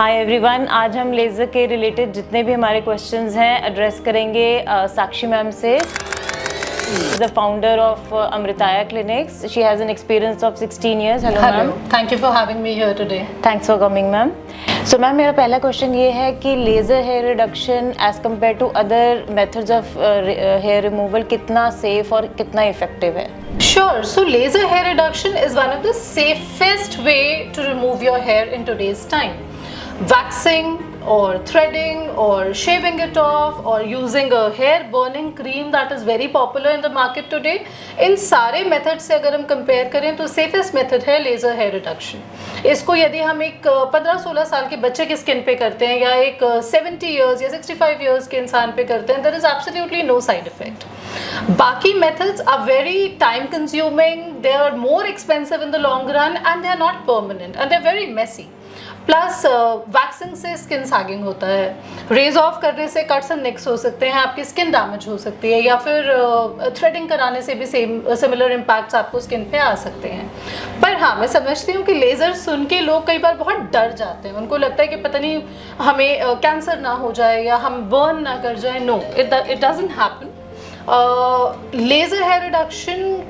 Hi everyone, आज हम laser के रिलेटेड जितने भी हमारे क्वेश्चंस हैं एड्रेस करेंगे साक्षी मैम से, the founder of Amritaya clinics. She has an experience of 16 years. Hello ma'am. Thank you for having me here today. Thanks for coming ma'am. So ma'am, मेरा पहला क्वेश्चन ये है कि laser hair reduction as compared to other methods of hair removal कितना safe और कितना effective है? Sure. So laser hair reduction is one of the safest way to remove your hair in today's time. Waxing or threading or shaving it off or using a hair burning cream that is very popular in the market today, इन सारे method से अगर हम compare करें तो safest method है laser hair reduction. इसको यदि हम एक 15-16 साल के बच्चे की स्किन पे करते हैं या एक 70 years या 65 years के इंसान पे करते हैं, there is absolutely no side effect. बाकी methods are very time consuming, they are more expensive in the long run and they are not permanent and they are very messy. Plus waxing से skin sagging होता है, raise of करने से cuts and निक्स हो सकते हैं, आपकी skin damage हो सकती है, या फिर थ्रेडिंग कराने से भी सिमिलर इम्पैक्ट्स आपको स्किन पे आ सकते हैं. पर हाँ, मैं समझती हूँ कि लेज़र सुन के लोग कई बार बहुत डर जाते हैं. उनको लगता है कि पता नहीं हमें कैंसर ना हो जाए या हम बर्न ना कर जाए. No, it doesn't happen. Laser hair reduction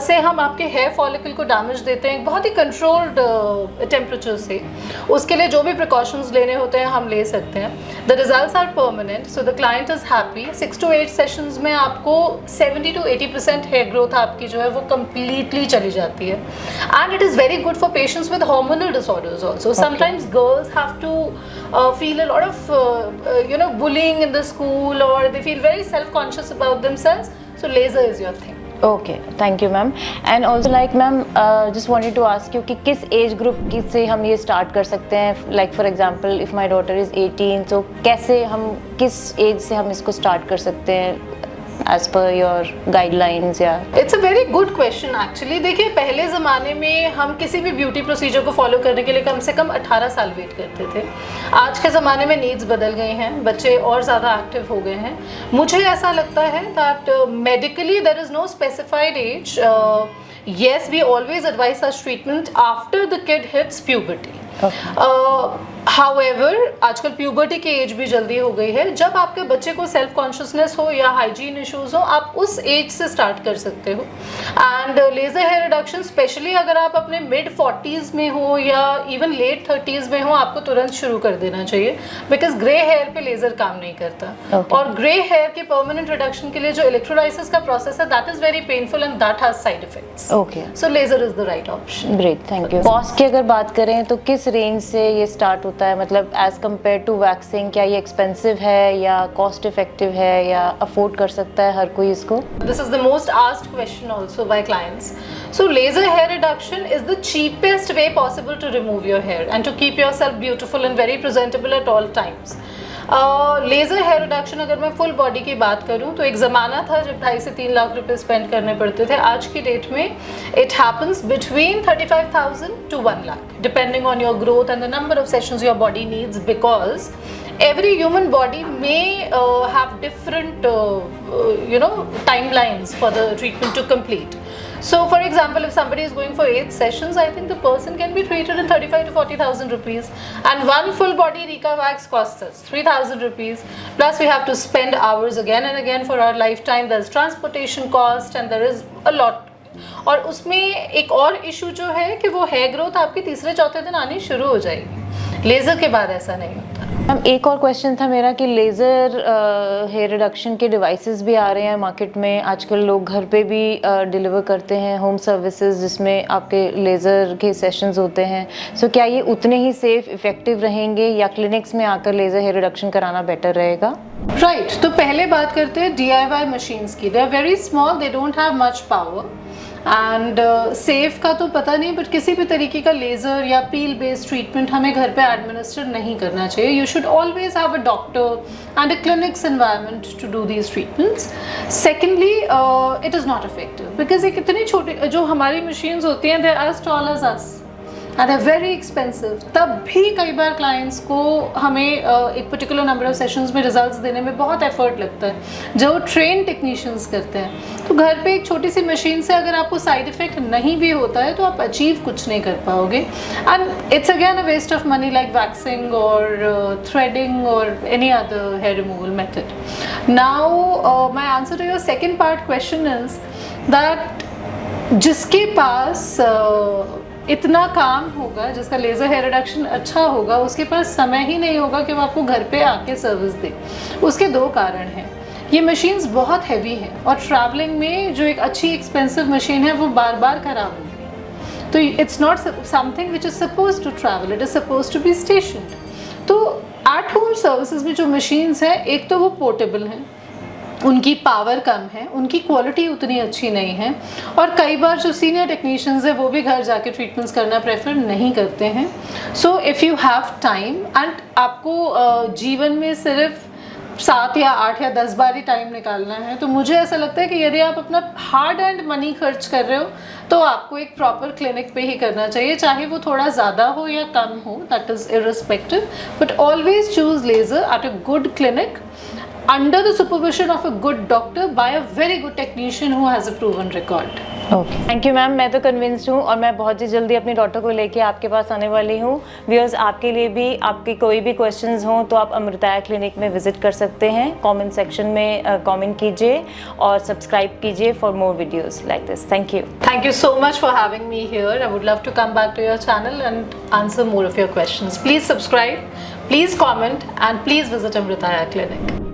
से हम आपके हेयर फॉलिकल को डैमेज देते हैं बहुत ही कंट्रोल्ड टेम्परेचर से. उसके लिए जो भी प्रिकॉशंस लेने होते हैं हम ले सकते हैं. The results are permanent, so the client is happy. 6 to 8 sessions में आपको 70 to 80% हेयर ग्रोथ आपकी जो है वो कम्प्लीटली चली जाती है. And it is very good for patients with hormonal disorders also. Sometimes girls have to feel a lot of bullying in the school, or they feel very self-conscious about themselves. So laser is your thing. Okay, thank you ma'am. And also like ma'am, just wanted to ask you कि किस age group की से हम ये start कर सकते हैं? Like for example, if my daughter is 18, तो कैसे हम किस एज से हम इसको स्टार्ट कर सकते हैं एज पर योर गाइडलाइंस? या it's a very good question actually. देखिए, पहले ज़माने में हम किसी भी ब्यूटी प्रोसीजर को फॉलो करने के लिए कम से कम 18 साल वेट करते थे. आज के ज़माने में नीड्स बदल गई हैं, बच्चे और ज़्यादा एक्टिव हो गए हैं. मुझे ऐसा लगता है that medically there is no specified age. Yes, we always advise such treatment after the kid hits puberty. However, आजकल प्यूबर्टी की एज भी जल्दी हो गई है. जब आपके बच्चे को सेल्फ कॉन्शियसनेस हो या हाइजीन इश्यूज हो, आप उस एज से स्टार्ट कर सकते हो. And laser hair reduction specially अगर आप अपने मिड 40s में हो या इवन लेट 30s में हो, आपको तुरंत शुरू कर देना चाहिए. बिकॉज ग्रे हेयर पे लेज़र काम नहीं करता. और ग्रे हेयर के परमानेंट रिडक्शन के लिए जो इलेक्ट्रोलाइसिस का प्रोसेस है, that is very painful and that has side effects. Okay, so laser is the right option. Great, thank you. Cost की अगर बात करें तो किस रेंज से ये स्टार्ट होता है? मतलब एज कम्पेयर टू वैक्सिंग, क्या ये एक्सपेंसिव है या कॉस्ट इफेक्टिव है या अफोर्ड कर सकता है हर कोई इसको? This is the most asked question also by clients. So laser hair reduction is the cheapest way possible to remove your hair and to keep yourself beautiful and very presentable at all times. Laser hair reduction अगर मैं full body की बात करूं तो एक ज़माना था जब 2.5 से 3 लाख रुपए स्पेंड करने पड़ते थे. आज की डेट में it happens between 35,000 to 1 lakh depending on your growth and the number of sessions your body needs, because every human body may have different timelines for the treatment to complete. So for example, if somebody is going for 8 sessions, I think the person can be treated in 35,000 to 40,000 rupees, and one full body Rika wax costs us 3,000 rupees, plus we have to spend hours again and again for our lifetime. There's transportation cost and there is a lot. और उसमें एक और issue जो है कि वो hair growth आपकी तीसरे चौथे दिन आनी शुरू हो जाएगी. लेज़र के बाद ऐसा नहीं होता. मैम, एक और क्वेश्चन था मेरा कि लेज़र हेयर रिडक्शन के डिवाइसेस भी आ रहे हैं मार्केट में. आजकल लोग घर पे भी डिलीवर करते हैं होम सर्विसेज जिसमें आपके लेज़र के सेशंस होते हैं. सो क्या ये उतने ही सेफ इफ़ेक्टिव रहेंगे या क्लिनिक्स में आकर लेज़र हेयर रिडक्शन कराना बेटर रहेगा? राइट, तो पहले बात करते हैं DIY मशीन्स की. They are very small, they don't have much power. And safe का तो पता नहीं, बट किसी भी तरीके का लेज़र या पील बेस्ड ट्रीटमेंट हमें घर पे एडमिनिस्टर नहीं करना चाहिए. You should always have a doctor and a clinics environment to do these treatments. Secondly, it is not effective because एक इतनी छोटी जो हमारी मशीन्स होती हैं, they are as tall as us. And are very expensive, तब भी कई बार क्लाइंट्स को हमें एक पर्टिकुलर नंबर ऑफ सेशंस में रिजल्ट्स देने में बहुत एफर्ट लगता है जो ट्रेन टेक्नीशियंस करते हैं। तो घर पे एक छोटी सी मशीन से अगर आपको साइड इफेक्ट नहीं भी होता है तो आप अचीव कुछ नहीं कर पाओगे, and it's again a waste of money like waxing और थ्रेडिंग और any other hair removal method. Now my answer to your second part question is that जिसके पास इतना काम होगा, जिसका लेज़र हेयर रिडक्शन अच्छा होगा, उसके पास समय ही नहीं होगा कि वो आपको घर पे आके सर्विस दे। उसके दो कारण हैं। ये मशीन्स बहुत हैवी हैं और ट्रैवलिंग में जो एक अच्छी एक्सपेंसिव मशीन है वो बार बार ख़राब होगी। तो it's not something which is suppose to travel, it is suppose to be stationed. तो एट होम सर्विसेज में जो मशीन्स हैं, एक तो वो पोर्टेबल हैं, उनकी पावर कम है, उनकी क्वालिटी उतनी अच्छी नहीं है, और कई बार जो सीनियर टेक्नीशियंस हैं वो भी घर जाके ट्रीटमेंट्स करना प्रेफर नहीं करते हैं। So if you have time and आपको जीवन में सिर्फ 7 या 8 या 10 बार ही टाइम निकालना है, तो मुझे ऐसा लगता है कि यदि आप अपना हार्ड एंड मनी खर्च कर रहे हो तो आपको एक प्रॉपर क्लिनिक पे ही करना चाहिए, चाहे वो थोड़ा ज़्यादा हो या कम हो, that is irrespective, but always choose laser at a good clinic under the supervision of a good doctor by a very good technician who has a proven record. Okay, thank you ma'am. मैं तो convinced हूँ और मैं बहुत ही जल्दी अपनी daughter को लेके आपके पास आने वाली हूँ। व्यूअर्स, आपके लिए भी आपके कोई भी क्वेश्चंस हों तो आप अमृताया क्लिनिक में विजिट कर सकते हैं। कमेंट सेक्शन में कमेंट कीजिए और सब्सक्राइब कीजिए for more videos like this. Thank you. Thank you so much for having me here. I would love to come back to your channel and answer more of your questions. Please subscribe, please comment, and please visit Amritaya Clinic.